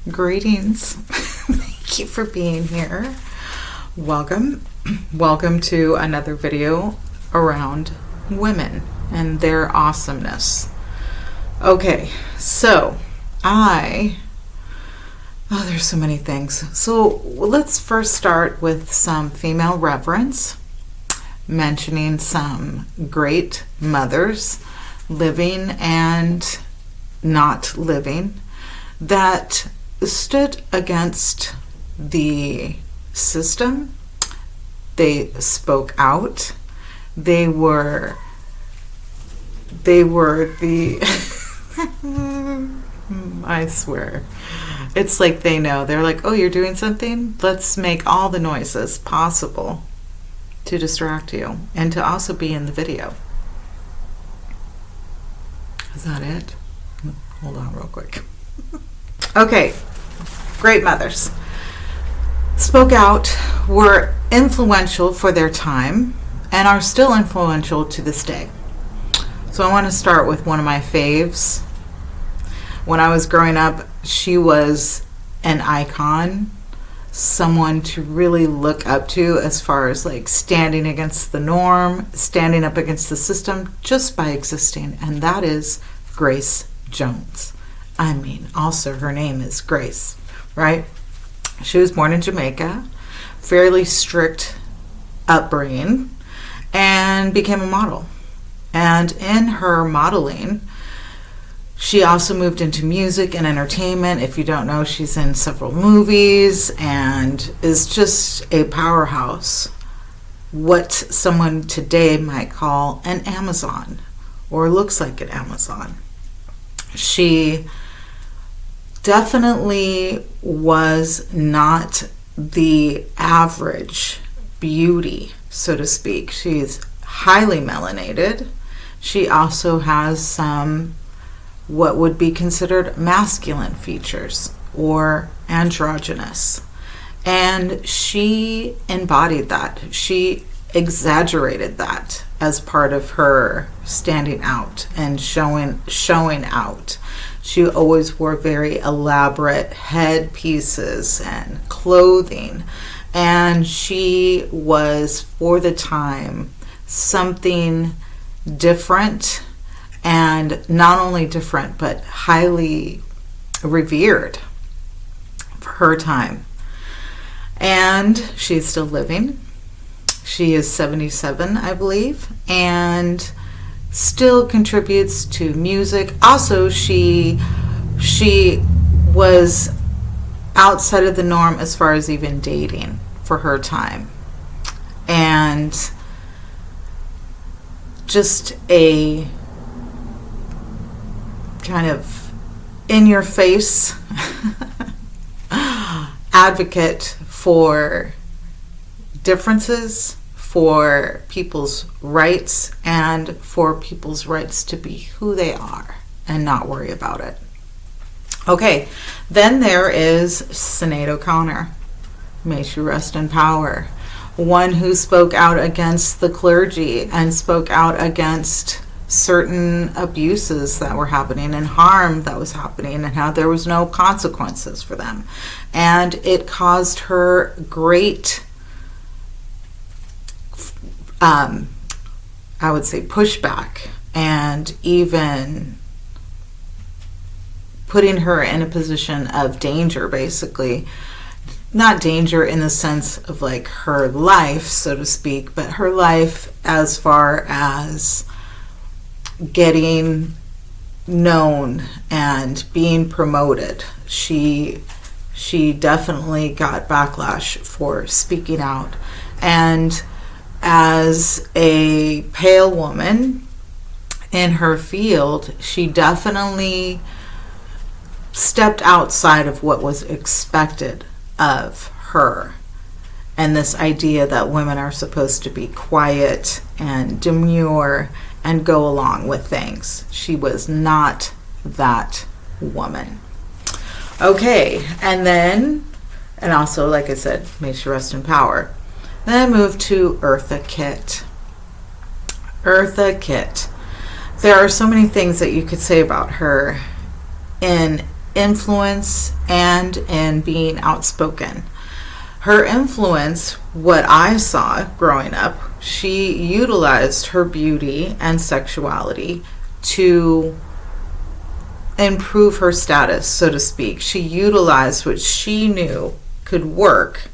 Greetings. Thank you for being here. Welcome. Welcome to another video around women and their awesomeness. Okay, so there's so many things. So let's first start with some female reverence, mentioning some great mothers, living and not living, that stood against the system. They spoke out. They were the I swear, it's like they know. They're like, oh, you're doing something? Let's make all the noises possible to distract you and to also be in the video. Is that it? Hold on real quick. Okay, great mothers. Spoke out, were influential for their time, and are still influential to this day. So I want to start with one of my faves. When I was growing up, she was an icon, someone to really look up to as far as like standing against the norm, standing up against the system just by existing, and that is Grace Jones. I mean, also her name is Grace, right? She was born in Jamaica, fairly strict upbringing, and became a model. And in her modeling, she also moved into music and entertainment. If you don't know, she's in several movies and is just a powerhouse. What someone today might call an Amazon, or looks like an Amazon. She definitely was not the average beauty, so to speak. She's highly melanated. She also has some what would be considered masculine features or androgynous. And she embodied that. She exaggerated that as part of her standing out and showing out. She always wore very elaborate headpieces and clothing, and she was, for the time, something different, and not only different, but highly revered for her time. And she's still living. She is 77, I believe, and still contributes to music. Also, she was outside of the norm as far as even dating for her time. And just a kind of in-your-face advocate for differences, for people's rights, and for people's rights to be who they are and not worry about it. Okay, then there is Sinead O'Connor. May she rest in power. One who spoke out against the clergy and spoke out against certain abuses that were happening and harm that was happening, and how there was no consequences for them. And it caused her great I would say pushback, and even putting her in a position of danger, basically. Not danger in the sense of like her life, so to speak, but her life as far as getting known and being promoted. She definitely got backlash for speaking out. And as a pale woman in her field, she definitely stepped outside of what was expected of her. And this idea that women are supposed to be quiet and demure and go along with things. She was not that woman. Okay, and also, like I said, may she rest in power. Then I moved to Eartha Kitt. Eartha Kitt. There are so many things that you could say about her in influence and in being outspoken. Her influence, what I saw growing up, she utilized her beauty and sexuality to improve her status, so to speak. She utilized what she knew could work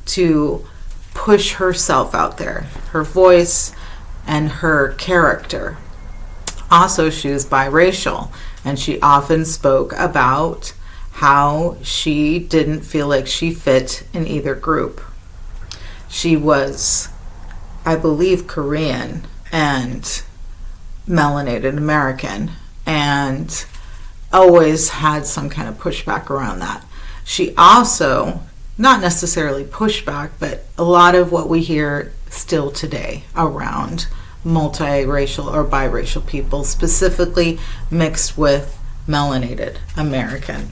to push herself out there, her voice and her character. Also, she was biracial, and she often spoke about how she didn't feel like she fit in either group. She was, I believe, Korean and melanated American, and always had some kind of pushback around that. She also, not necessarily pushback, but a lot of what we hear still today around multiracial or biracial people, specifically mixed with melanated American,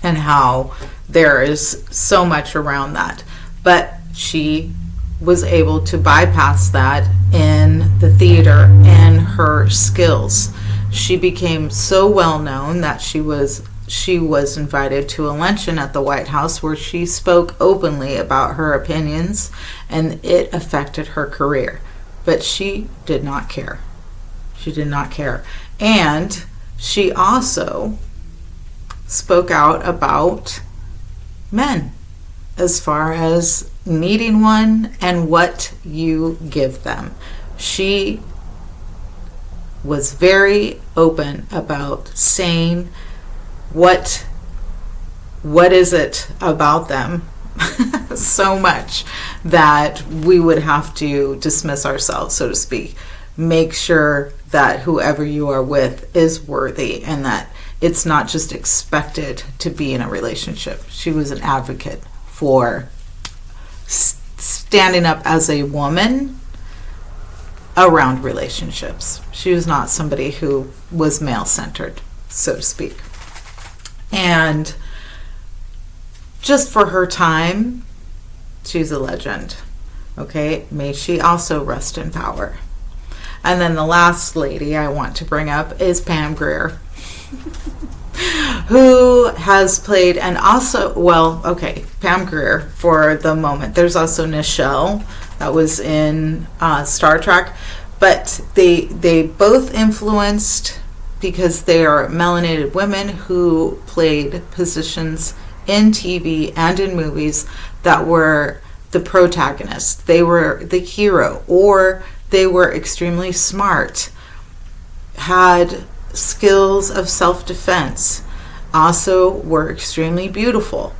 and how there is so much around that. But she was able to bypass that in the theater and her skills. She became so well known that she was invited to a luncheon at the White House where she spoke openly about her opinions, and it affected her career. But she did not care. She did not care. And she also spoke out about men as far as needing one and what you give them. She was very open about saying what is it about them so much that we would have to dismiss ourselves, so to speak. Make sure that whoever you are with is worthy and that it's not just expected to be in a relationship. She was an advocate for standing up as a woman around relationships. She was not somebody who was male-centered, so to speak. And just for her time, she's a legend. Okay, may she also rest in power. And then the last lady I want to bring up is Pam Grier, who has played, and also, Pam Grier for the moment. There's also Nichelle that was in Star Trek, but they both influenced because they are melanated women who played positions in TV and in movies that were the protagonist. They were the hero, or they were extremely smart, had skills of self-defense, also were extremely beautiful,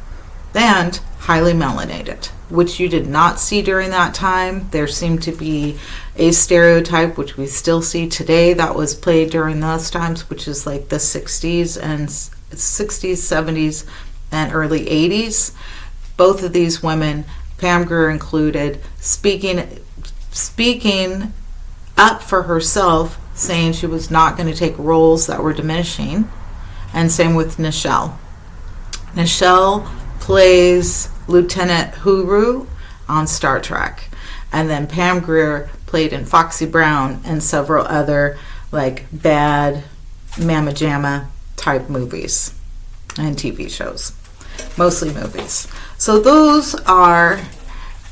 and highly melanated, which you did not see during that time. There seemed to be a stereotype, which we still see today, that was played during those times, which is like the 60s, 70s, and early 80s. Both of these women, Pam Grier included, speaking up for herself, saying she was not going to take roles that were diminishing. And same with Nichelle. Nichelle plays Lieutenant Uhura on Star Trek. And then Pam Grier played in Foxy Brown and several other like bad Mamma Jamma type movies and TV shows. Mostly movies. So those are,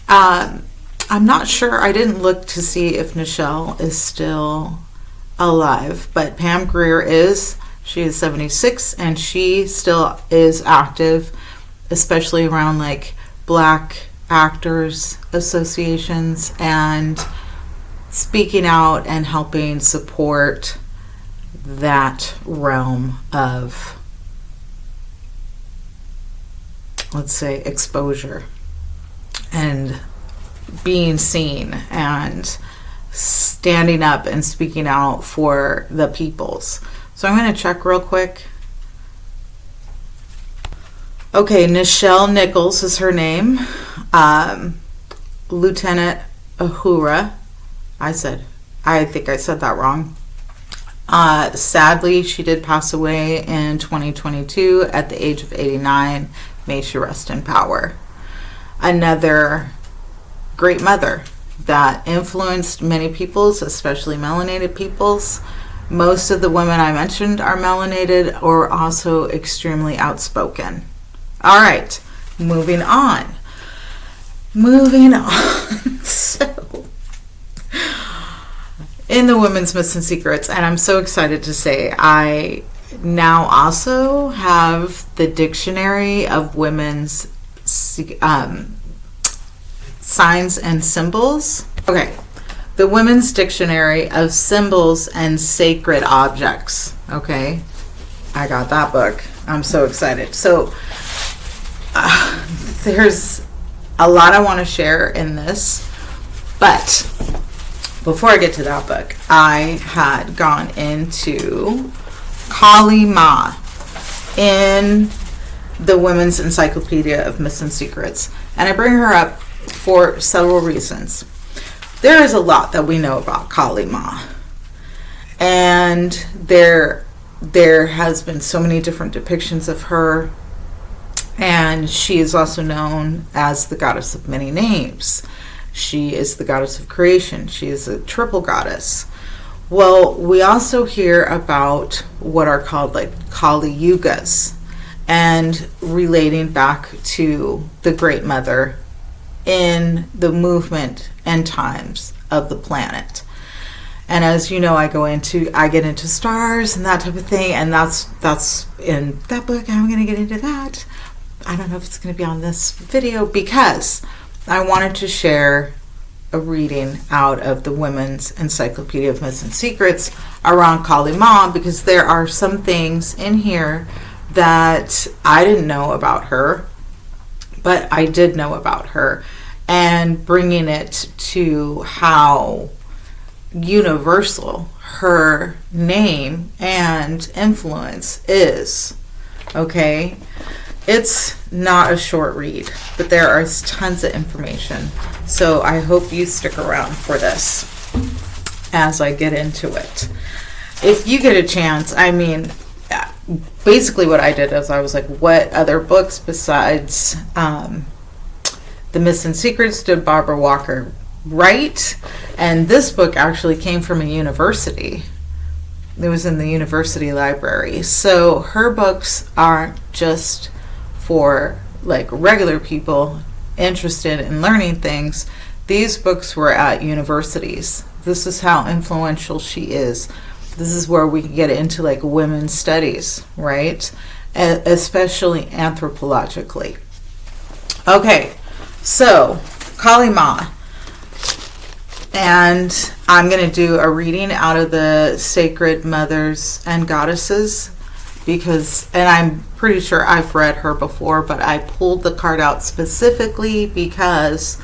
I'm not sure, I didn't look to see if Nichelle is still alive, but Pam Grier is. She is 76 and she still is active, especially around like Black Actors Associations and speaking out and helping support that realm of, let's say, exposure and being seen and standing up and speaking out for the peoples. So I'm going to check real quick. Okay, Nichelle Nichols is her name. Lieutenant Uhura. I think I said that wrong. Sadly, she did pass away in 2022 at the age of 89. May she rest in power. Another great mother that influenced many peoples, especially melanated peoples. Most of the women I mentioned are melanated or also extremely outspoken. All right, moving on. So, in the Women's Myths and Secrets, and I'm so excited to say I now also have the Dictionary of Women's Signs and Symbols. Okay, the Women's Dictionary of Symbols and Sacred Objects. Okay, I got that book. I'm so excited. So there's a lot I want to share in this, but before I get to that book, I had gone into Kali Ma in the Women's Encyclopedia of Myths and Secrets, and I bring her up for several reasons. There is a lot that we know about Kali Ma, and there has been so many different depictions of her, and she is also known as the goddess of many names. She is the goddess of creation. She is a triple goddess. Well, we also hear about what are called like Kali Yugas, and relating back to the Great Mother in the movement and times of the planet. And as you know, I get into stars and that type of thing, and that's in that book. I'm going to get into that. I don't know if it's going to be on this video because I wanted to share a reading out of the Women's Encyclopedia of Myths and Secrets around Kali Ma, because there are some things in here that I didn't know about her, but I did know about her, and bringing it to how universal her name and influence is. Okay, it's not a short read, but there is tons of information, so I hope you stick around for this as I get into it. If you get a chance, I mean, basically what I did is I was like, what other books besides The Myths and Secrets did Barbra Walker write? And this book actually came from a university. It was in the university library. So her books aren't just for like regular people interested in learning things. These books were at universities. This is how influential she is. This is where we can get into like women's studies, right? Especially anthropologically. Okay, so Kali Ma. And I'm going to do a reading out of the Sacred Mothers and Goddesses, and I'm pretty sure I've read her before, but I pulled the card out specifically because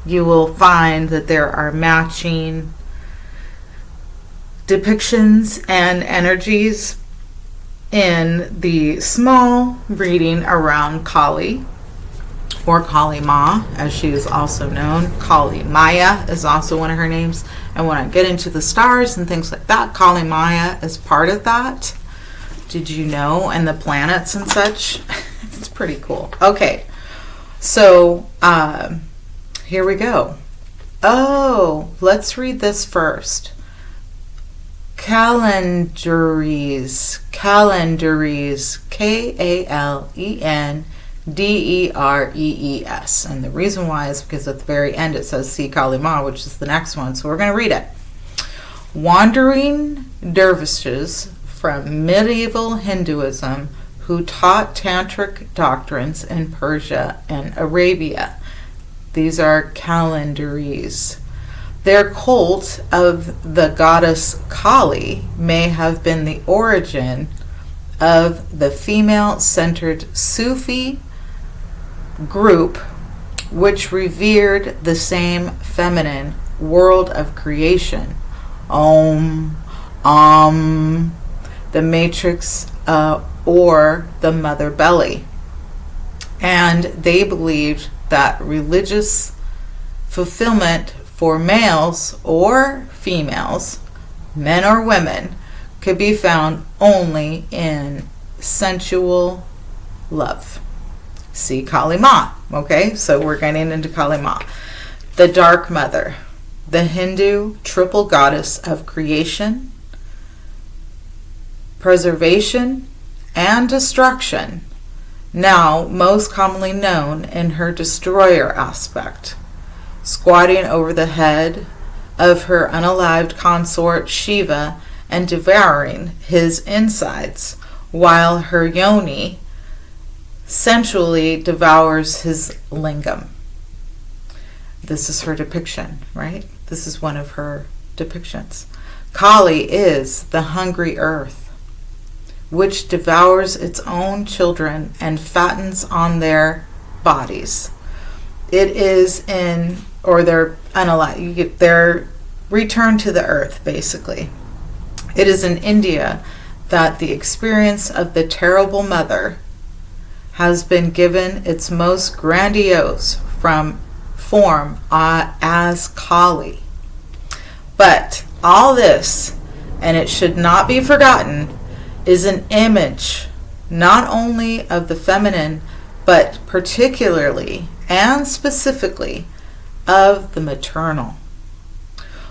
you will find that there are matching depictions and energies in the small reading around Kali, or Kali Ma, as she is also known. Kali Maya is also one of her names. And when I get into the stars and things like that, Kali Maya is part of that. Did you know? And the planets and such. It's pretty cool. Okay, so here we go. Oh, let's read this first. Calendaries, Kalenderees, and the reason why is because at the very end it says see Kali Ma, which is the next one, so we're going to read it. Wandering dervishes from medieval Hinduism who taught tantric doctrines in Persia and Arabia. These are calendaries. Their cult of the goddess Kali may have been the origin of the female-centered Sufi group which revered the same feminine world of creation. The matrix or the mother belly. And they believed that religious fulfillment for males or females, men or women, could be found only in sensual love. See Kali Ma. Okay, so we're getting into Kali Ma. The Dark Mother, the Hindu triple goddess of creation, preservation, and destruction, now most commonly known in her destroyer aspect, squatting over the head of her unalived consort Shiva and devouring his insides, while her yoni sensually devours his lingam. This is her depiction, right? This is one of her depictions. Kali is the hungry earth, which devours its own children and fattens on their bodies. It is they're unalive. You get their return to the earth, basically. It is in India that the experience of the terrible mother has been given its most grandiose form as Kali. But all this, and it should not be forgotten, is an image not only of the feminine, but particularly and specifically of the maternal.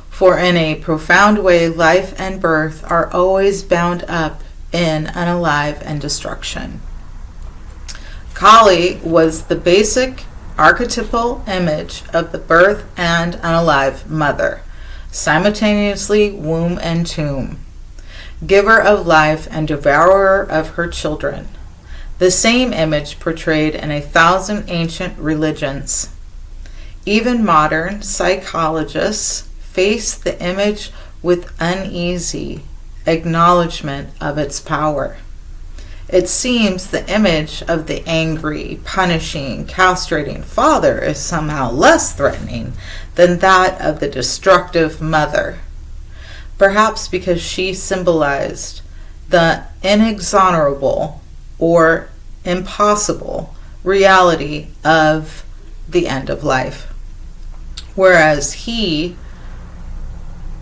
For in a profound way, life and birth are always bound up in unalive and destruction. Kali was the basic archetypal image of the birth and unalive mother, simultaneously womb and tomb, giver of life and devourer of her children. The same image portrayed in 1,000 ancient religions. Even modern psychologists face the image with uneasy acknowledgement of its power. It seems the image of the angry, punishing, castrating father is somehow less threatening than that of the destructive mother, perhaps because she symbolized the inexorable or impossible reality of the end of life, whereas he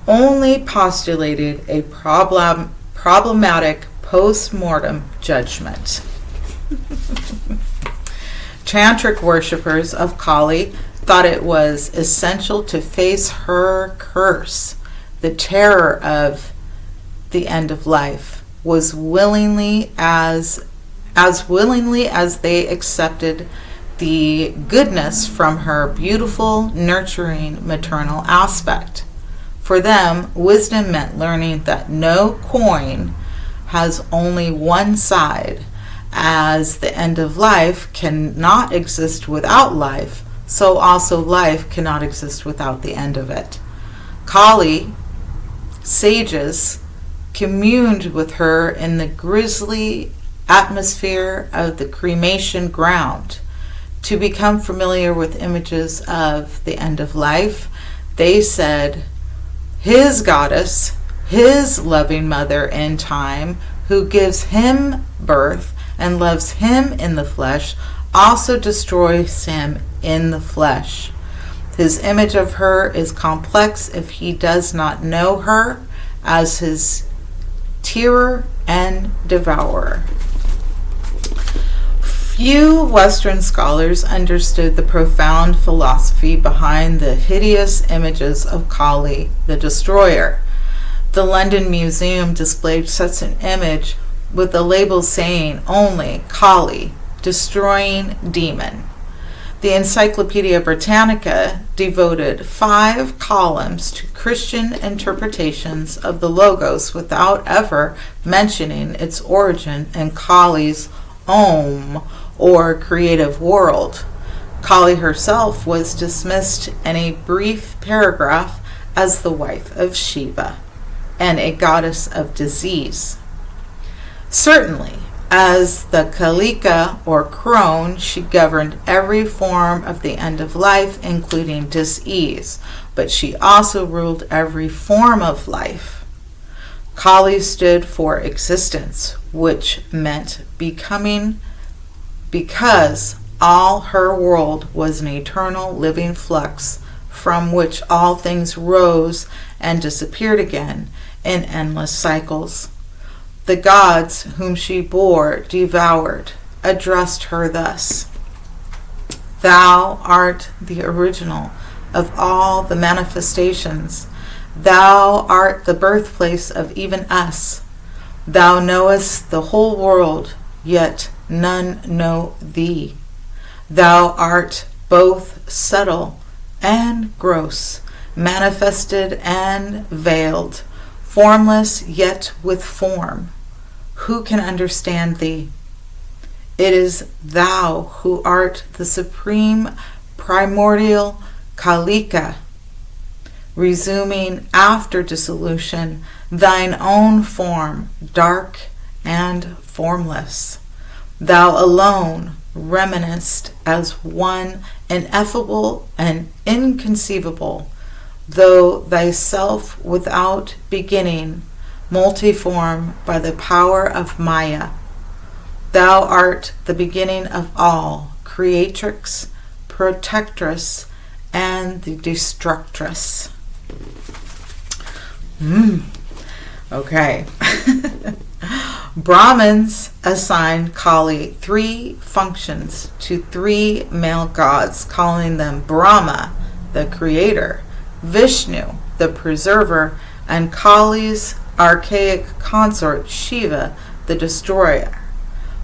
only postulated a problematic post-mortem judgment. Tantric worshippers of Kali thought it was essential to face her curse. The terror of the end of life was willingly as they accepted the goodness from her beautiful, nurturing maternal aspect. For them, wisdom meant learning that no coin has only one side. As the end of life cannot exist without life, so also life cannot exist without the end of it. Kali sages communed with her in the grisly atmosphere of the cremation ground. To become familiar with images of the end of life, they said, his goddess, his loving mother in time, who gives him birth and loves him in the flesh, also destroys him in the flesh. His image of her is complex if he does not know her as his tearer and devourer. Few Western scholars understood the profound philosophy behind the hideous images of Kali, the destroyer. The London Museum displayed such an image with the label saying only Kali, destroying demon. The Encyclopedia Britannica devoted 5 columns to Christian interpretations of the logos without ever mentioning its origin in Kali's Om, or creative world. Kali herself was dismissed in a brief paragraph as the wife of Shiva and a goddess of disease. Certainly, as the Kalika or crone, she governed every form of the end of life, including dis-ease, but she also ruled every form of life. Kali stood for existence, which meant becoming, because all her world was an eternal living flux from which all things rose and disappeared again in endless cycles. The gods whom she bore devoured, addressed her thus: Thou art the original of all the manifestations. Thou art the birthplace of even us. Thou knowest the whole world, yet none know thee. Thou art both subtle and gross, manifested and veiled, formless yet with form. Who can understand thee? It is thou who art the supreme primordial Kalika, resuming after dissolution thine own form, dark and formless. Thou alone remainest as one ineffable and inconceivable, though thyself without beginning, multiform by the power of Maya. Thou art the beginning of all, creatrix, protectress, and the destructress. Okay. Brahmins assigned Kali 3 functions to 3 male gods, calling them Brahma, the creator, Vishnu, the preserver, and Kali's archaic consort Shiva, the destroyer.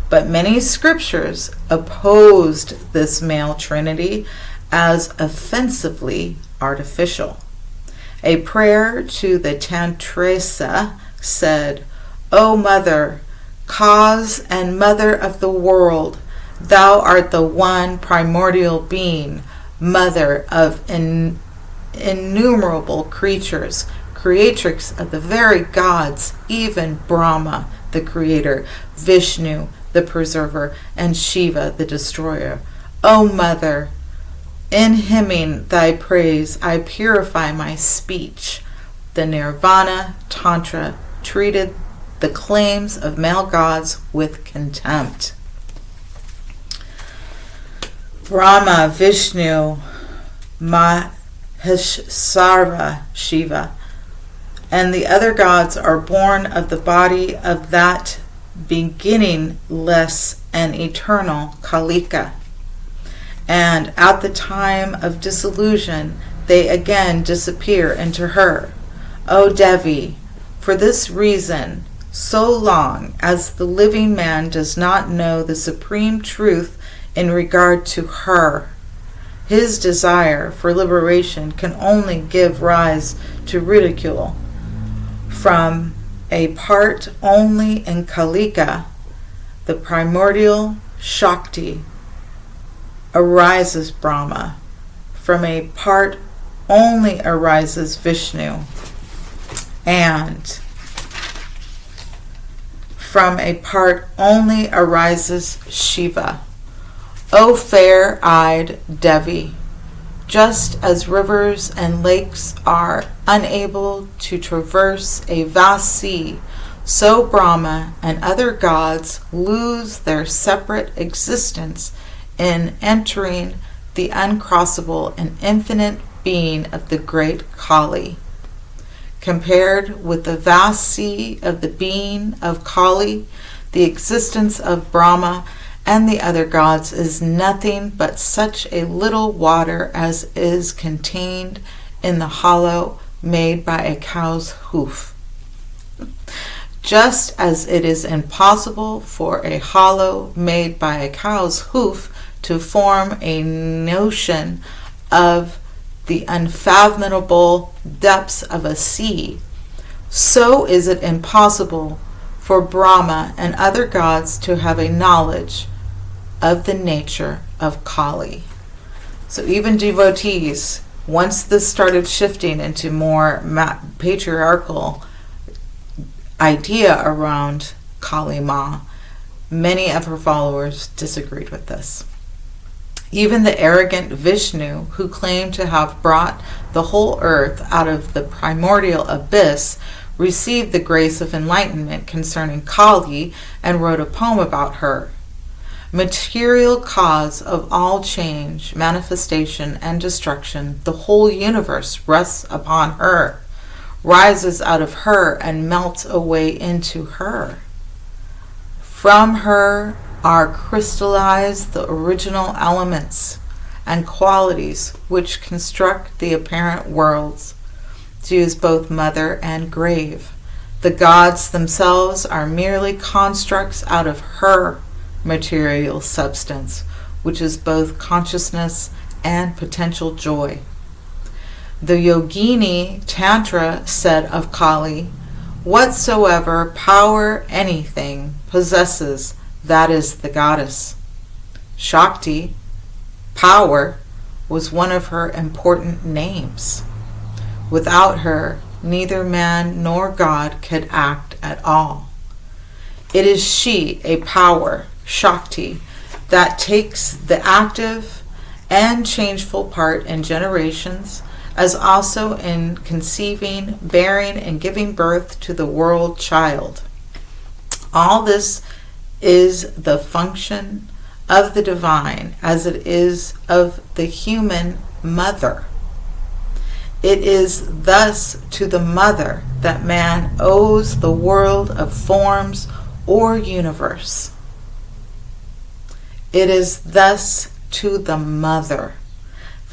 But many scriptures opposed this male trinity as offensively artificial. A prayer to the Tantresa said, O Mother, cause and mother of the world, thou art the one primordial being, mother of innumerable creatures, creatrix of the very gods, even Brahma, the creator, Vishnu, the preserver, and Shiva, the destroyer. O Mother, in hymning thy praise, I purify my speech. The Nirvana Tantra treated the claims of male gods with contempt. Brahma, Vishnu, Maheshwara, Shiva, and the other gods are born of the body of that beginningless and eternal Kalika. And at the time of dissolution, they again disappear into her. O Devi, for this reason, so long as the living man does not know the supreme truth in regard to her, his desire for liberation can only give rise to ridicule. From a part only in Kalika, the primordial Shakti, arises Brahma. From a part only arises Vishnu. And from a part only arises Shiva. O fair-eyed Devi, just as rivers and lakes are unable to traverse a vast sea, so Brahma and other gods lose their separate existence in entering the uncrossable and infinite being of the great Kali. Compared with the vast sea of the being of Kali, the existence of Brahma and the other gods is nothing but such a little water as is contained in the hollow made by a cow's hoof. Just as it is impossible for a hollow made by a cow's hoof to form a notion of the unfathomable depths of a sea, so is it impossible for Brahma and other gods to have a knowledge of the nature of Kali. So even devotees, once this started shifting into more patriarchal idea around Kali Ma, many of her followers disagreed with this. Even the arrogant Vishnu, who claimed to have brought the whole earth out of the primordial abyss, received the grace of enlightenment concerning Kali and wrote a poem about her. Material cause of all change, manifestation, and destruction, the whole universe rests upon her, rises out of her, and melts away into her. From her are crystallized the original elements and qualities which construct the apparent worlds. She is both mother and grave, The gods themselves are merely constructs out of her material substance, which is both consciousness and potential joy. The Yogini Tantra said of Kali, "Whatsoever power anything possesses, that is the goddess." Shakti, power, was one of her important names. Without her, neither man nor God could act at all. It is she, a power, Shakti, that takes the active and changeful part in generations, as also in conceiving, bearing, and giving birth to the world child. All this is the function of the divine as it is of the human mother. It is thus to the mother that man owes the world of forms or universe. It is thus to the mother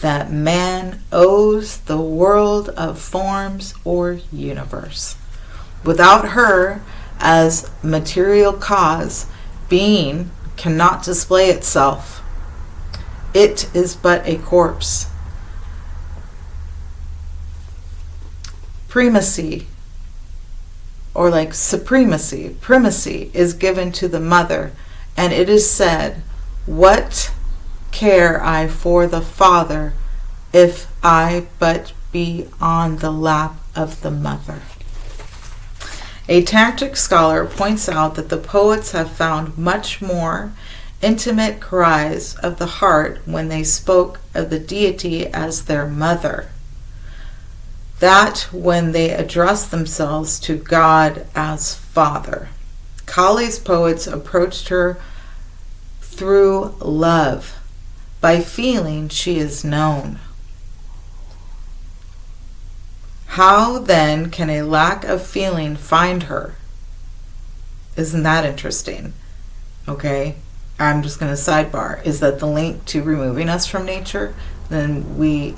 that man owes the world of forms or universe. Without her, as material cause, being cannot display itself. It is but a corpse. Primacy is given to the mother, and it is said, "What care I for the father if I but be on the lap of the mother?" A tantric scholar points out that the poets have found much more intimate cries of the heart when they spoke of the deity as their mother, that when they addressed themselves to God as Father. Kali's poets approached her through love, by feeling she is known. How then can a lack of feeling find her? Isn't that interesting? Okay, I'm just going to sidebar. Is that the link to removing us from nature? Then we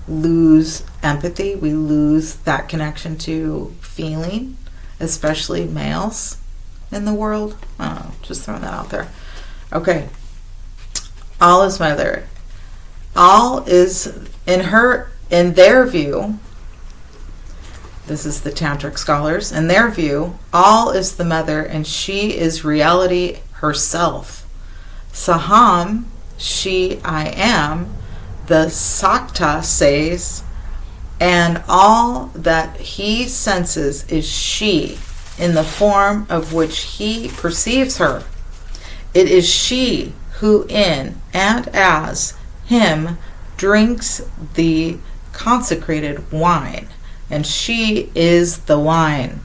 lose empathy. We lose that connection to feeling, especially males in the world. I don't know, just throwing that out there. Okay. All is mother. All is in their view. This is the tantric scholars. In their view, all is the mother, and she is reality herself. Saham, she, I am, the Sakta says, and all that he senses is she, in the form of which he perceives her. It is she who in and as him drinks the consecrated wine, and she is the wine.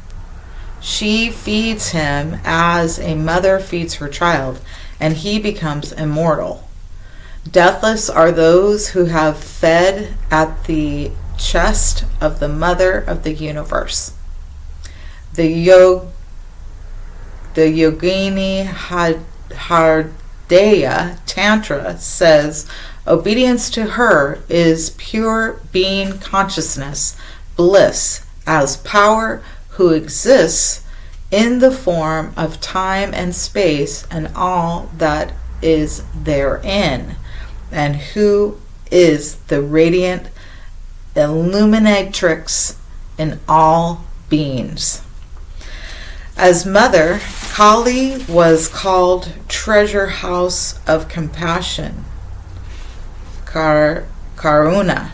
She feeds him as a mother feeds her child, and he becomes immortal. Deathless are those who have fed at the chest of the mother of the universe. The Yogini Hardaya Tantra says, obedience to her is pure being consciousness, bliss, as power who exists in the form of time and space and all that is therein, and who is the radiant illuminatrix in all beings. As mother, Kali was called treasure house of compassion, Karuna,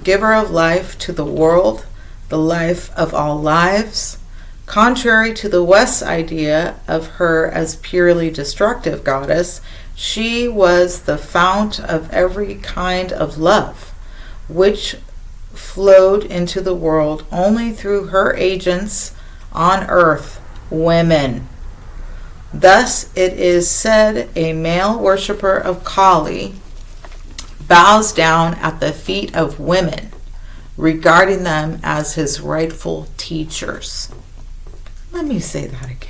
giver of life to the world, the life of all lives. Contrary to the West's idea of her as purely destructive goddess, she was the fount of every kind of love, which flowed into the world only through her agents on earth, women. Thus it is said a male worshipper of Kali bows down at the feet of women, regarding them as his rightful teachers. Let me say that again.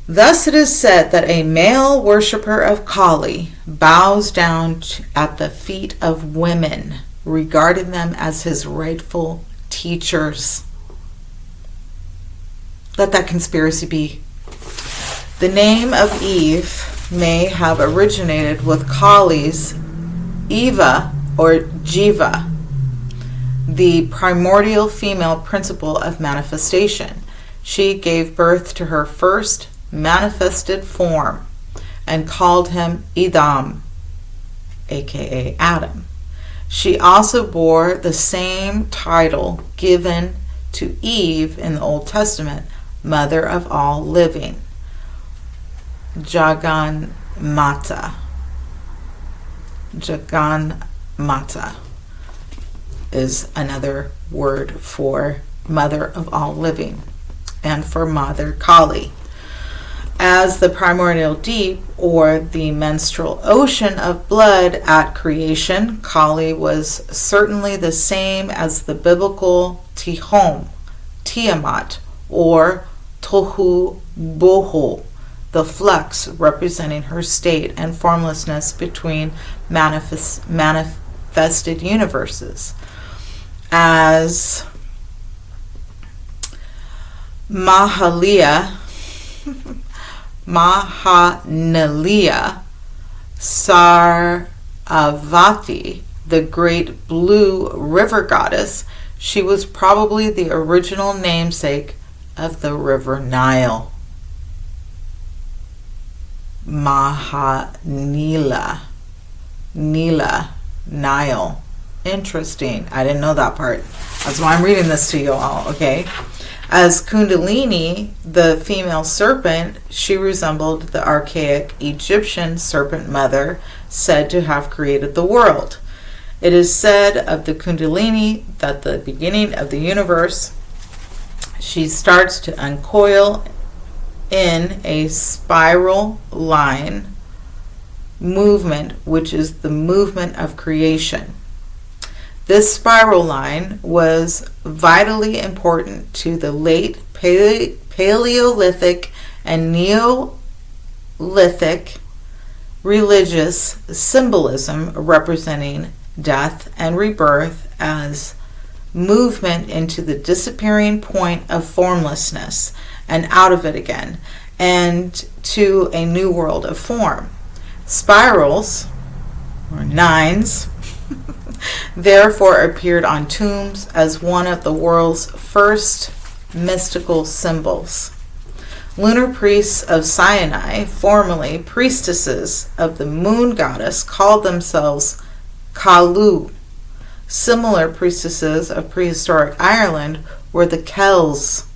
Thus it is said that a male worshipper of Kali bows down at the feet of women, regarding them as his rightful teachers. let that conspiracy be. The name of Eve may have originated with Kali's Eva or Jiva, the primordial female principle of manifestation. She gave birth to her first manifested form and called him Edom, aka Adam. She also bore the same title given to Eve in the Old Testament, Mother of all living, Jaganmata. Jaganmata is another word for Mother of all living, and for Mother Kali. As the primordial deep, or the menstrual ocean of blood at creation, Kali was certainly the same as the biblical Tihom, Tiamat, or Tohu Bohu, the flux representing her state and formlessness between manifested universes. As Mahalia Sarvati, the great blue river goddess, she was probably the original namesake of the river Nile. Nile. Interesting. I didn't know that part. That's why I'm reading this to you all, okay? As Kundalini, the female serpent, she resembled the archaic Egyptian serpent mother said to have created the world. It is said of the Kundalini that the beginning of the universe, she starts to uncoil in a spiral line movement, which is the movement of creation. This spiral line was vitally important to the late Paleolithic and Neolithic religious symbolism representing death and rebirth as movement into the disappearing point of formlessness and out of it again, and to a new world of form. Spirals, or nines, therefore appeared on tombs as one of the world's first mystical symbols. Lunar priests of Sinai, formerly priestesses of the moon goddess, called themselves Kalu. Similar priestesses of prehistoric Ireland were the Kells,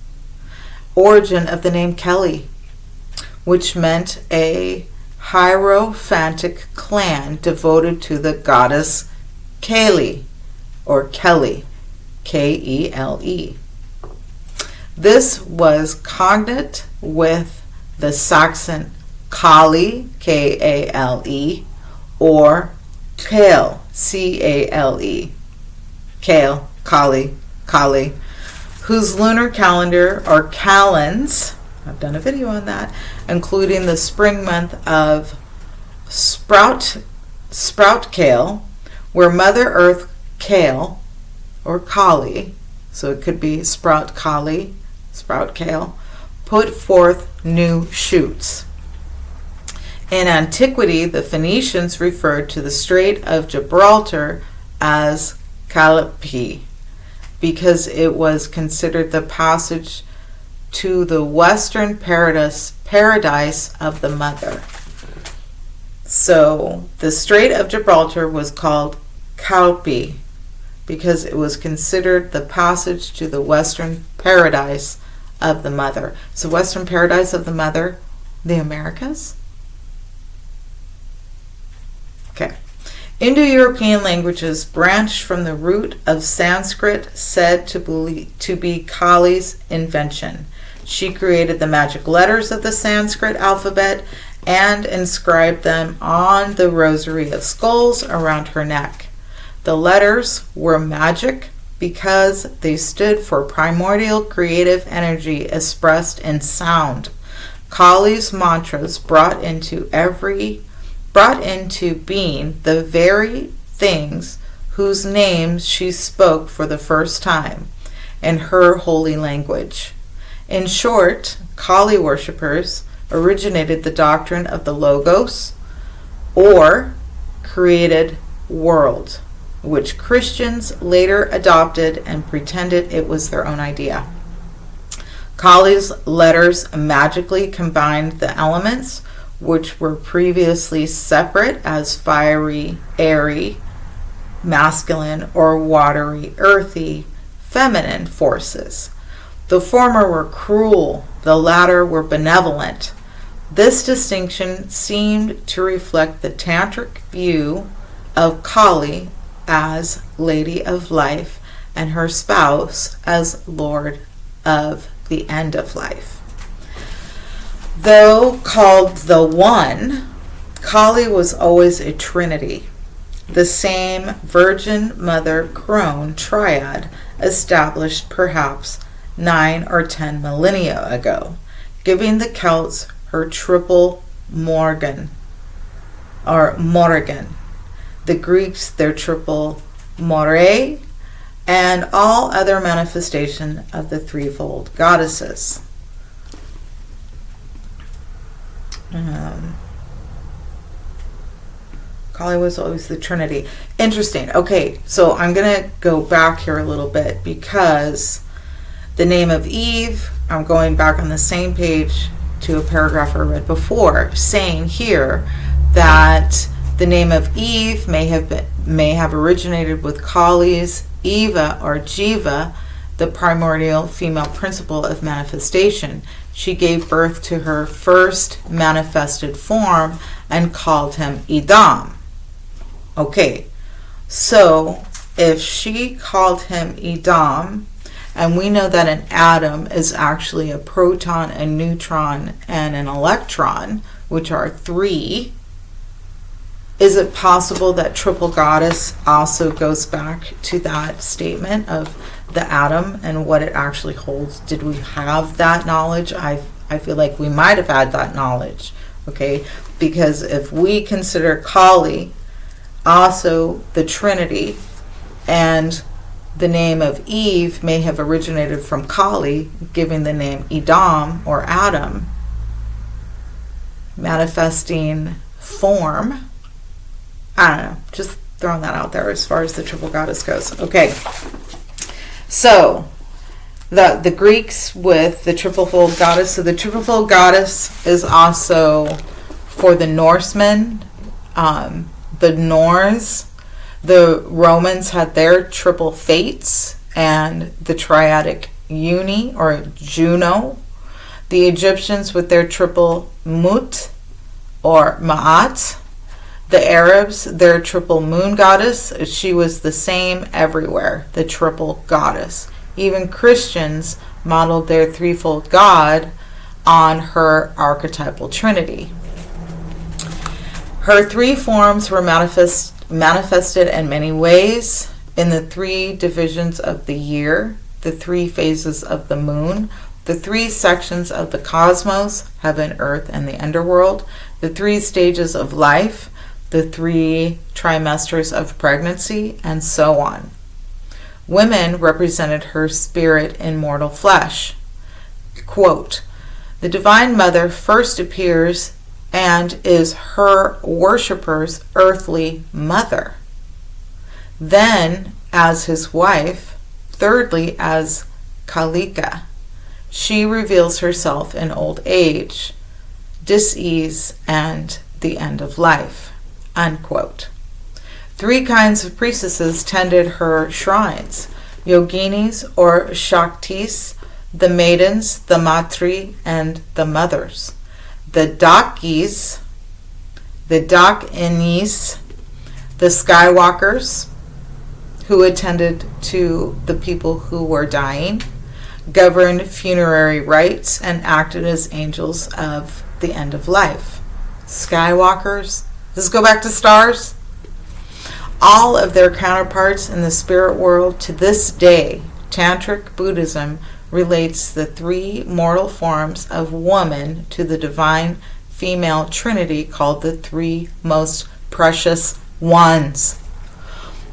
origin of the name Kelly, which meant a hierophantic clan devoted to the goddess Kali, or Kelly, Kele. This was cognate with the Saxon Kali, Kale, or Kale, Cale, Kale, Kali, whose lunar calendar or calends, I've done a video on that, including the spring month of Sprout Kale, where Mother Earth Kale, or Kali, so it could be Sprout Kali, Sprout Kale, put forth new shoots. In antiquity, the Phoenicians referred to the Strait of Gibraltar as Calliope, because it was considered the passage to the western paradise of the mother. So the Strait of Gibraltar was called Calliope because it was considered the passage to the western paradise of the mother. So western paradise of the mother, the Americas? Okay. Indo-European languages branched from the root of Sanskrit, said to be Kali's invention. She created the magic letters of the Sanskrit alphabet and inscribed them on the rosary of skulls around her neck. The letters were magic because they stood for primordial creative energy expressed in sound. Kali's mantras brought into being the very things whose names she spoke for the first time in her holy language. In short, Kali worshippers originated the doctrine of the Logos, or created world, which Christians later adopted and pretended it was their own idea. Kali's letters magically combined the elements, which were previously separate as fiery, airy, masculine, or watery, earthy, feminine forces. The former were cruel, the latter were benevolent. This distinction seemed to reflect the tantric view of Kali as Lady of Life and her spouse as Lord of the End of Life. Though called the One, Kali was always a trinity, the same Virgin Mother Crone triad established perhaps 9 or 10 millennia ago, giving the Celts her triple Morgan, the Greeks their triple Moirae, and all other manifestation of the threefold goddesses. Kali was always the Trinity. Interesting. Okay, so I'm going to go back here a little bit because the name of Eve, I'm going back on the same page to a paragraph I read before, saying here that the name of Eve may have originated with Kali's Eva or Jiva, the primordial female principle of manifestation. She gave birth to her first manifested form and called him Idam. Okay, so if she called him Idam, and we know that an atom is actually a proton, a neutron, and an electron, which are 3, is it possible that triple goddess also goes back to that statement of the atom and what it actually holds? Did we have that knowledge? I feel like we might have had that knowledge, okay? Because if we consider Kali also the Trinity, and the name of Eve may have originated from Kali, giving the name Idam or Adam, manifesting form. I don't know, just throwing that out there as far as the triple goddess goes. Okay, so the Greeks with the triplefold goddess. So the triplefold goddess is also for the Norsemen, the Norse. The Romans had their triple fates and the triadic Uni or Juno. The Egyptians with their triple Mut or Ma'at. The Arabs, their triple moon goddess. She was the same everywhere, the triple goddess. Even Christians modeled their threefold God on her archetypal trinity. Her 3 forms were manifested in many ways in the 3 divisions of the year, the 3 phases of the moon, the 3 sections of the cosmos, heaven, earth, and the underworld, the 3 stages of life, the 3 trimesters of pregnancy, and so on. Women represented her spirit in mortal flesh. Quote, "The Divine Mother first appears and is her worshipper's earthly mother. Then as his wife, thirdly as Kalika. She reveals herself in old age, dis-ease, and the end of life." Unquote. 3 kinds of priestesses tended her shrines: yoginis or shaktis, the maidens, the matri, and the mothers. The dakis, the dakinis, the skywalkers, who attended to the people who were dying, governed funerary rites, and acted as angels of the end of life. Skywalkers, does this go back to stars? All of their counterparts in the spirit world to this day, Tantric Buddhism relates the 3 mortal forms of woman to the divine female trinity called the 3 most precious ones.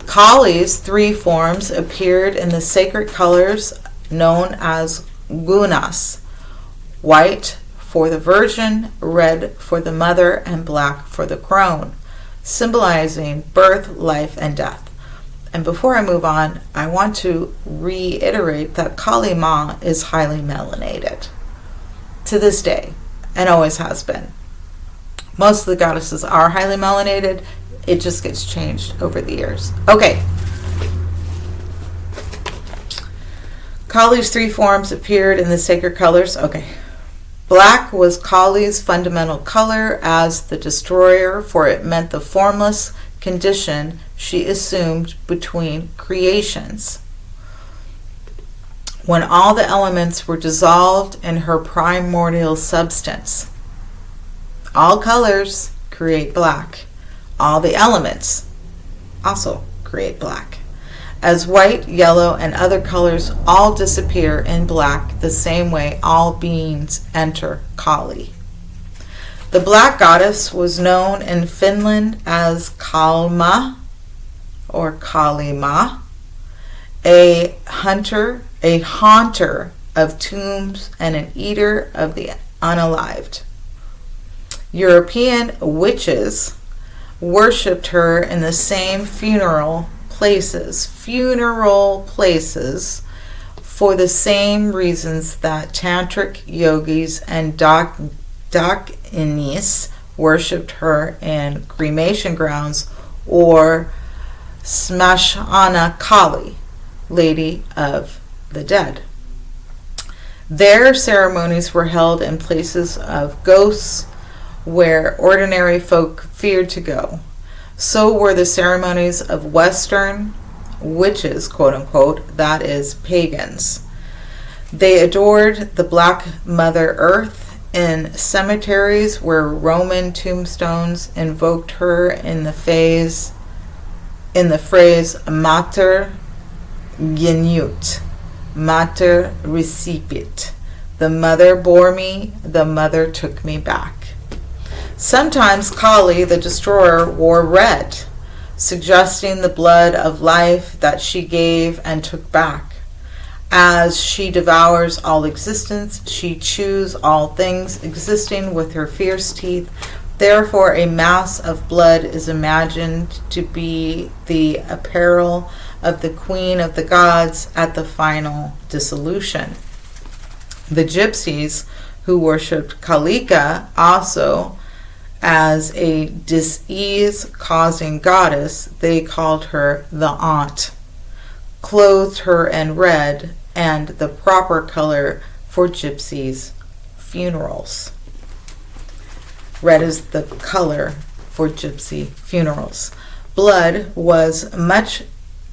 Kali's 3 forms appeared in the sacred colors known as gunas, white for the virgin, red for the mother, and black for the crone, symbolizing birth, life, and death. And before I move on, I want to reiterate that Kali Ma is highly melanated to this day, and always has been. Most of the goddesses are highly melanated. It just gets changed over the years. Okay. Kali's 3 forms appeared in the sacred colors. Okay. Black was Kali's fundamental color as the destroyer, for it meant the formless condition she assumed between creations, when all the elements were dissolved in her primordial substance. All colors create black. All the elements also create black. As white, yellow, and other colors all disappear in black, the same way all beings enter Kali. The black goddess was known in Finland as Kalma or Kalima, a haunter of tombs and an eater of the unalived. European witches worshipped her in the same funeral places for the same reasons that tantric yogis and dakinis worshipped her in cremation grounds or Smashana Kali, Lady of the Dead. Their ceremonies were held in places of ghosts where ordinary folk feared to go. So were the ceremonies of Western witches, quote unquote, that is, pagans. They adored the Black Mother Earth in cemeteries where Roman tombstones invoked her in the phrase Mater Genut, Mater Recipit. The mother bore me, the mother took me back. Sometimes Kali, the destroyer, wore red, suggesting the blood of life that she gave and took back. As she devours all existence, she chews all things existing with her fierce teeth. Therefore, a mass of blood is imagined to be the apparel of the queen of the gods at the final dissolution. The gypsies, who worshipped Kalika, also as a disease-causing goddess, they called her the aunt, clothed her in red, and the proper color for gypsies' funerals. Red is the color for gypsy funerals. Blood was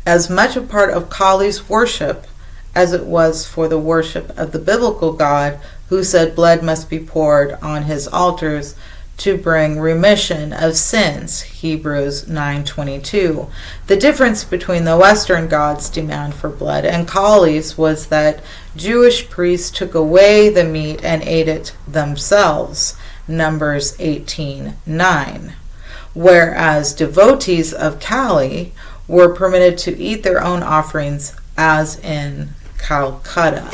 as much a part of Kali's worship as it was for the worship of the biblical God, who said blood must be poured on his altars to bring remission of sins, Hebrews 9:22. The difference between the Western gods' demand for blood and Kali's was that Jewish priests took away the meat and ate it themselves, Numbers 18:9, whereas devotees of Kali were permitted to eat their own offerings, as in Calcutta.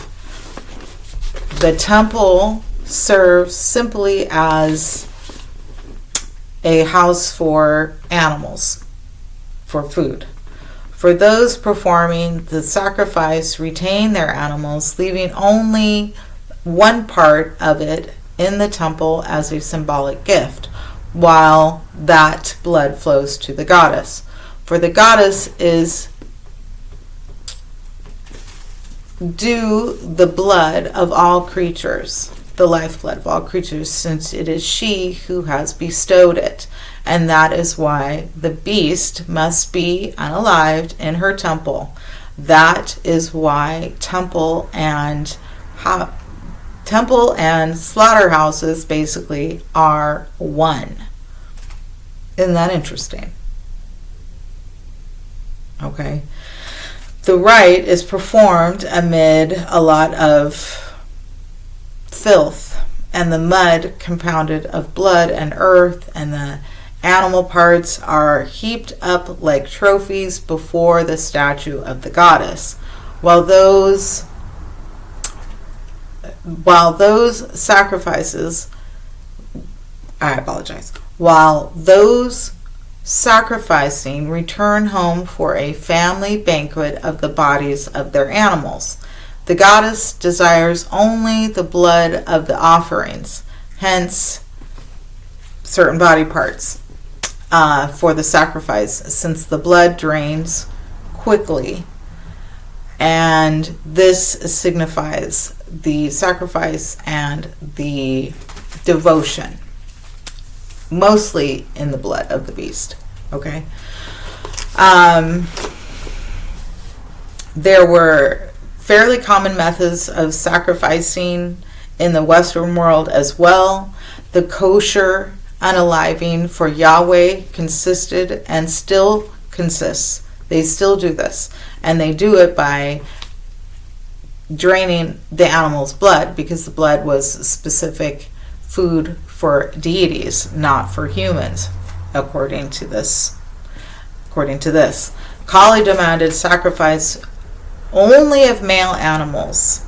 The temple serves simply as a house for animals, for food. For those performing the sacrifice retain their animals, leaving only one part of it in the temple as a symbolic gift, while that blood flows to the goddess. For the goddess is due the blood of all creatures, the lifeblood of all creatures, since it is she who has bestowed it. And that is why the beast must be unalived in her temple. That is why temple and slaughterhouses basically are one. Isn't that interesting? Okay. The rite is performed amid a lot of filth and the mud compounded of blood and earth, and the animal parts are heaped up like trophies before the statue of the goddess, while those while those sacrifices, I apologize, while those sacrificing return home for a family banquet of the bodies of their animals. The goddess desires only the blood of the offerings, hence certain body parts for the sacrifice, since the blood drains quickly, and this signifies the sacrifice and the devotion, mostly in the blood of the beast. Okay. There were fairly common methods of sacrificing in the Western world as well. The kosher unaliving for Yahweh consisted and still consists. They still do this, and they do it by draining the animal's blood, because the blood was specific food for deities, not for humans, according to this. Kali demanded sacrifice only of male animals,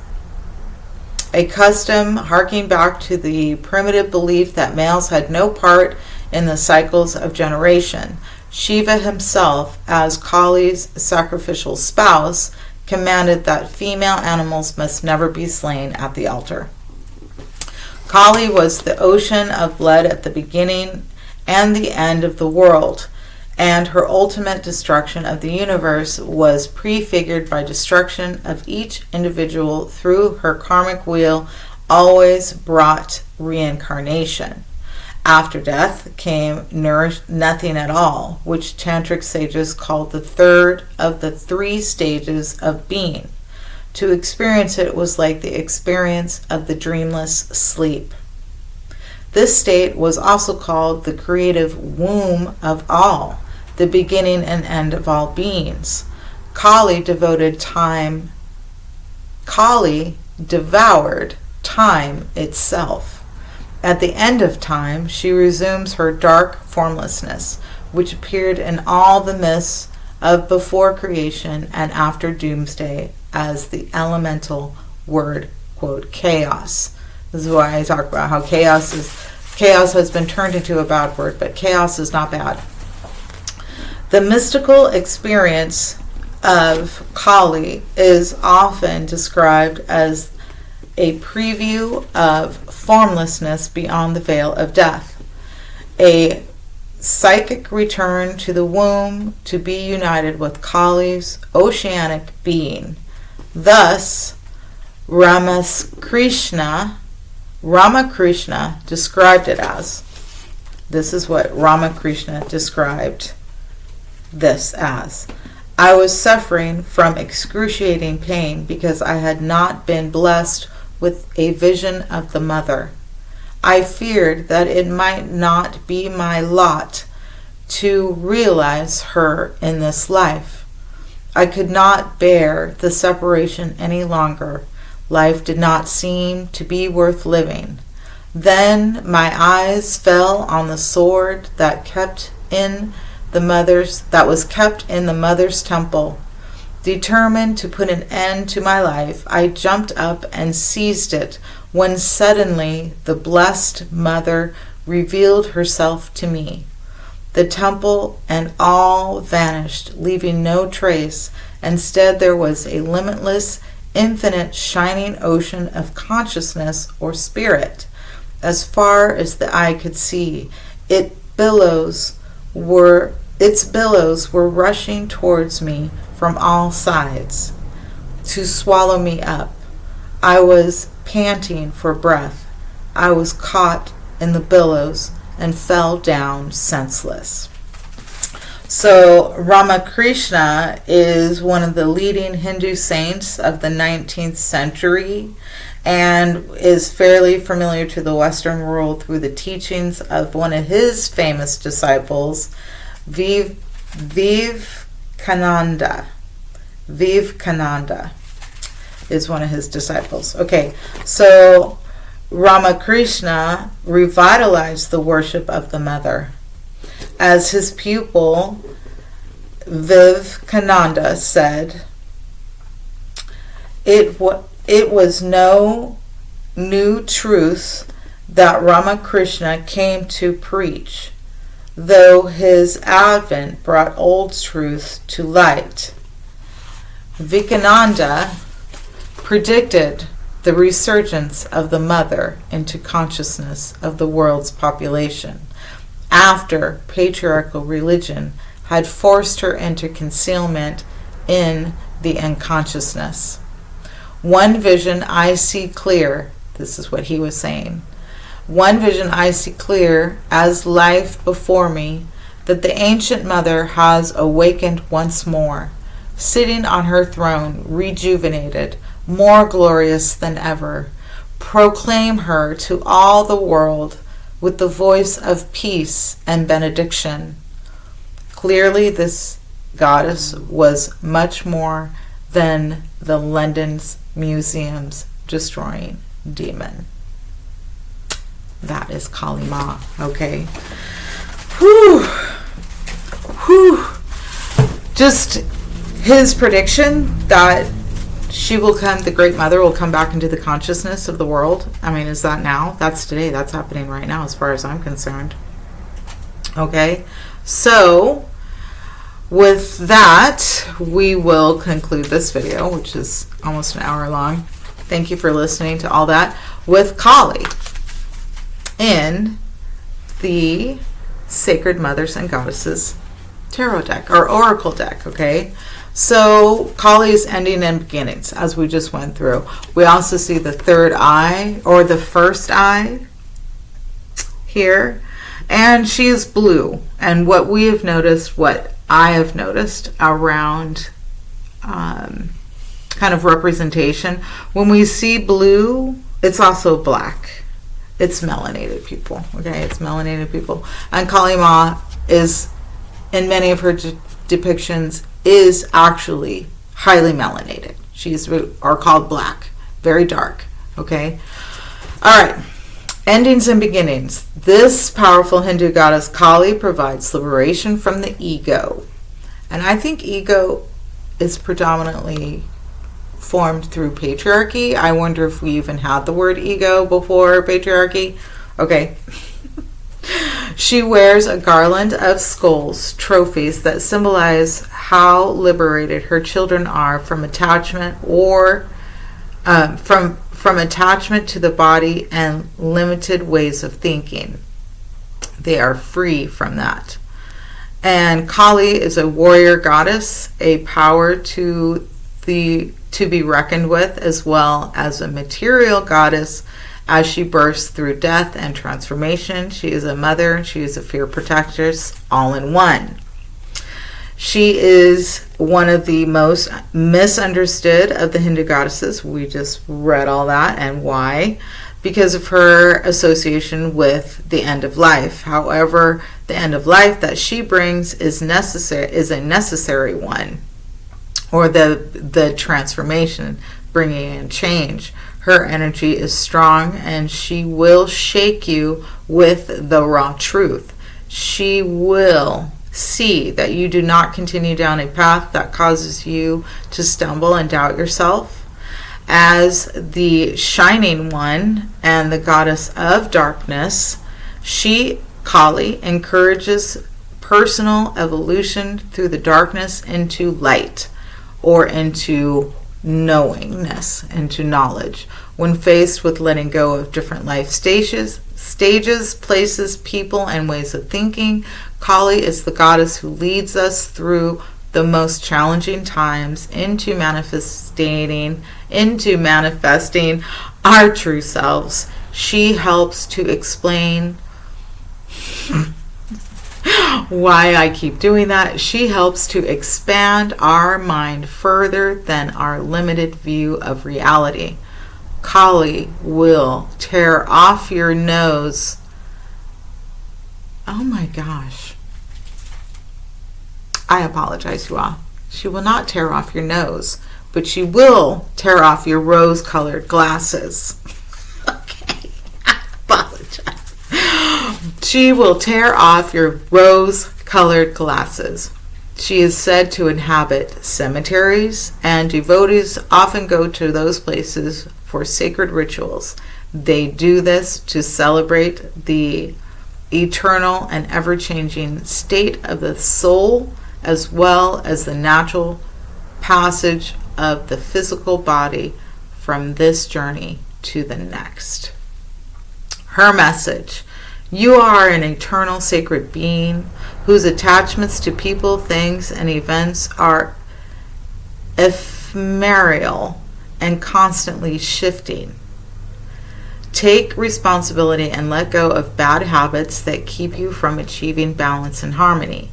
a custom harking back to the primitive belief that males had no part in the cycles of generation. Shiva himself, as Kali's sacrificial spouse, commanded that female animals must never be slain at the altar. Kali was the ocean of blood at the beginning and the end of the world, and her ultimate destruction of the universe was prefigured by destruction of each individual through her karmic wheel, always brought reincarnation. After death came nothing at all, which tantric sages called the third of the 3 stages of being. To experience it was like the experience of the dreamless sleep. This state was also called the creative womb of all, the beginning and end of all beings. Kali devoured time itself. At the end of time, she resumes her dark formlessness, which appeared in all the myths of before creation and after doomsday as the elemental word, quote, chaos. This is why I talk about how chaos has been turned into a bad word, but chaos is not bad. The mystical experience of Kali is often described as a preview of formlessness beyond the veil of death, a psychic return to the womb to be united with Kali's oceanic being. Thus, Ramakrishna described it as. This is what Ramakrishna described this as. I was suffering from excruciating pain because I had not been blessed with a vision of the mother. I feared that it might not be my lot to realize her in this life. I could not bear the separation any longer. Life did not seem to be worth living. Then my eyes fell on the sword that was kept in the mother's temple. Determined to put an end to my life, I jumped up and seized it, when suddenly the blessed mother revealed herself to me. The temple and all vanished, leaving no trace. Instead, there was a limitless, infinite, shining ocean of consciousness or spirit. As far as the eye could see, its billows were rushing towards me from all sides to swallow me up. I was panting for breath. I was caught in the billows and fell down senseless. So Ramakrishna is one of the leading Hindu saints of the 19th century and is fairly familiar to the Western world through the teachings of one of his famous disciples, Vivekananda. Vivekananda is one of his disciples. Okay, so Ramakrishna revitalized the worship of the mother. As his pupil, Vivekananda said, it was no new truths that Ramakrishna came to preach, though his advent brought old truths to light. Vivekananda predicted the resurgence of the mother into consciousness of the world's population after patriarchal religion had forced her into concealment in the unconsciousness. One vision I see clear, this is what he was saying. One vision I see clear as life before me, that the ancient mother has awakened once more, sitting on her throne, rejuvenated, more glorious than ever. Proclaim her to all the world with the voice of peace and benediction. Clearly, this goddess was much more than the London's museum's destroying demon. That is Kali Ma, okay? Whew. Whew. Just his prediction that she will come, the Great Mother will come back into the consciousness of the world. I mean, is that now? That's today. That's happening right now as far as I'm concerned. Okay? So, with that, we will conclude this video, which is almost an hour long. Thank you for listening to all that with Kali in the Sacred Mothers and Goddesses Tarot deck, or Oracle deck, okay? So Kali is ending and beginnings, as we just went through. We also see the third eye, or the first eye here, and she is blue. And what we have noticed, what I have noticed around kind of representation, when we see blue, it's also black. It's melanated people, okay? It's melanated people. And Kali Ma is, in many of her depictions, is actually highly melanated. She's are called black, very dark, okay? All right, endings and beginnings. This powerful Hindu goddess Kali provides liberation from the ego. And I think ego is predominantly formed through patriarchy. I wonder if we even had the word ego before patriarchy. Okay. She wears a garland of skulls, trophies that symbolize how liberated her children are from attachment, or from attachment to the body and limited ways of thinking. They are free from that. And Kali is a warrior goddess, a power to be reckoned with, as well as a material goddess. As she bursts through death and transformation, she is a mother and she is a fear protectress, all in one. She is one of the most misunderstood of the Hindu goddesses. We just read all that, and why? Because of her association with the end of life. However, the end of life that she brings is a necessary one, or the transformation, bringing in change. Her energy is strong, and she will shake you with the raw truth. She will see that you do not continue down a path that causes you to stumble and doubt yourself. As the shining one and the goddess of darkness, Kali, encourages personal evolution through the darkness into light, or into knowingness, into knowledge. When faced with letting go of different life stages, places, people, and ways of thinking, Kali is the goddess who leads us through the most challenging times into manifesting our true selves. She helps to explain why I keep doing that. She helps to expand our mind further than our limited view of reality. Kali will tear off your nose. Oh my gosh. I apologize, you all. She will not tear off your nose, but she will tear off your rose-colored glasses. Okay, I apologize. She will tear off your rose-colored glasses. She is said to inhabit cemeteries, and devotees often go to those places for sacred rituals. They do this to celebrate the eternal and ever-changing state of the soul, as well as the natural passage of the physical body from this journey to the next. Her message: you are an eternal sacred being whose attachments to people, things, and events are ephemeral and constantly shifting. Take responsibility and let go of bad habits that keep you from achieving balance and harmony.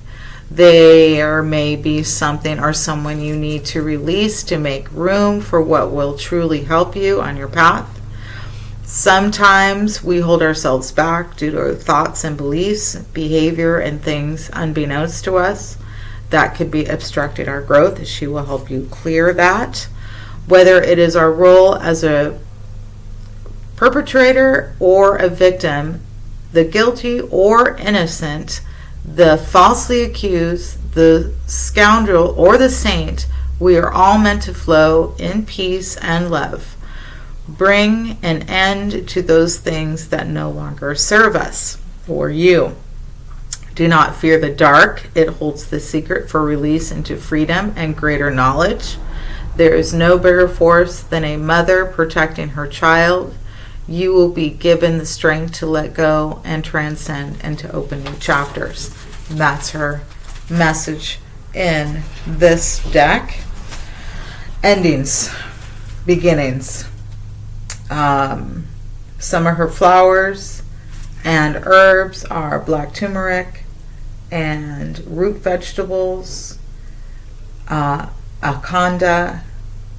There may be something or someone you need to release to make room for what will truly help you on your path. Sometimes we hold ourselves back due to thoughts and beliefs, behavior, and things unbeknownst to us that could be obstructing our growth. She will help you clear that. Whether it is our role as a perpetrator or a victim, the guilty or innocent, the falsely accused, the scoundrel or the saint, we are all meant to flow in peace and love. Bring an end to those things that no longer serve us or you. Do not fear the dark. It holds the secret for release into freedom and greater knowledge. There is no bigger force than a mother protecting her child. You will be given the strength to let go and transcend and to open new chapters. That's her message in this deck. Endings, beginnings. Some of her flowers and herbs are black turmeric and root vegetables, aconda,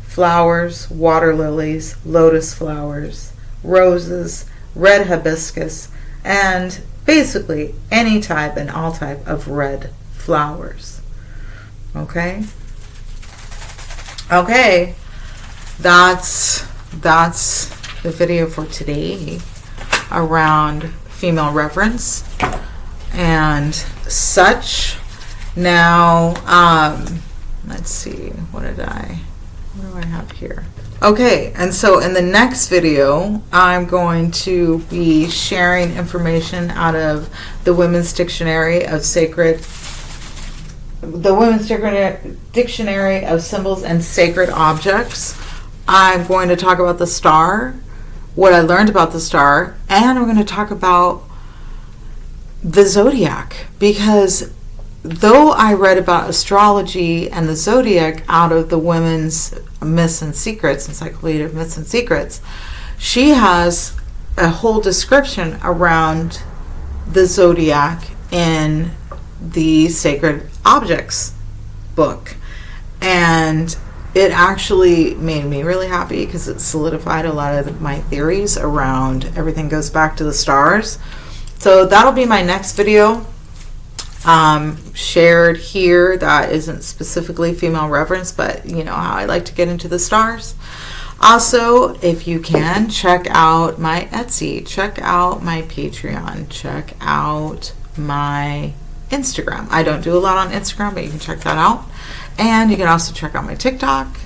flowers, water lilies, lotus flowers, roses, red hibiscus, and basically any type and all type of red flowers. Okay, that's the video for today around female reverence and such. Now, let's see, what do I have here? Okay, and so in the next video, I'm going to be sharing information out of the Women's Dictionary of Dictionary of Symbols and Sacred Objects. I'm going to talk about the star, what I learned about the star, and I'm going to talk about the zodiac, because though I read about astrology and the zodiac out of the Women's Myths and Secrets, Encyclopedia of Myths and Secrets, she has a whole description around the zodiac in the Sacred Objects book. And it actually made me really happy because it solidified a lot of my theories around everything goes back to the stars. So that'll be my next video. Shared here that isn't specifically female reverence, but you know how I like to get into the stars. Also, if you can, check out my Etsy, check out my Patreon, check out my Instagram. I don't do a lot on Instagram, but you can check that out. And you can also check out my TikTok.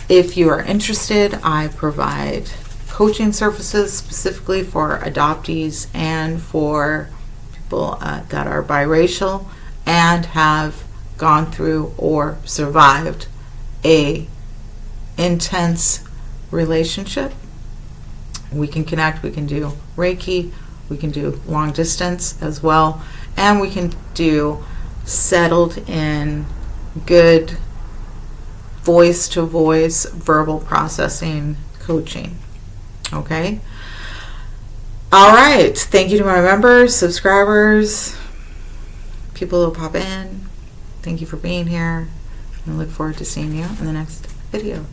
If you are interested, I provide coaching services specifically for adoptees and for people that are biracial and have gone through or survived a intense relationship. We can connect, we can do Reiki, we can do long distance as well, and we can do settled in good voice to voice verbal processing coaching. Okay. All right. Thank you to my members, subscribers, people who pop in. Thank you for being here. I look forward to seeing you in the next video.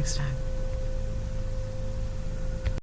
next time.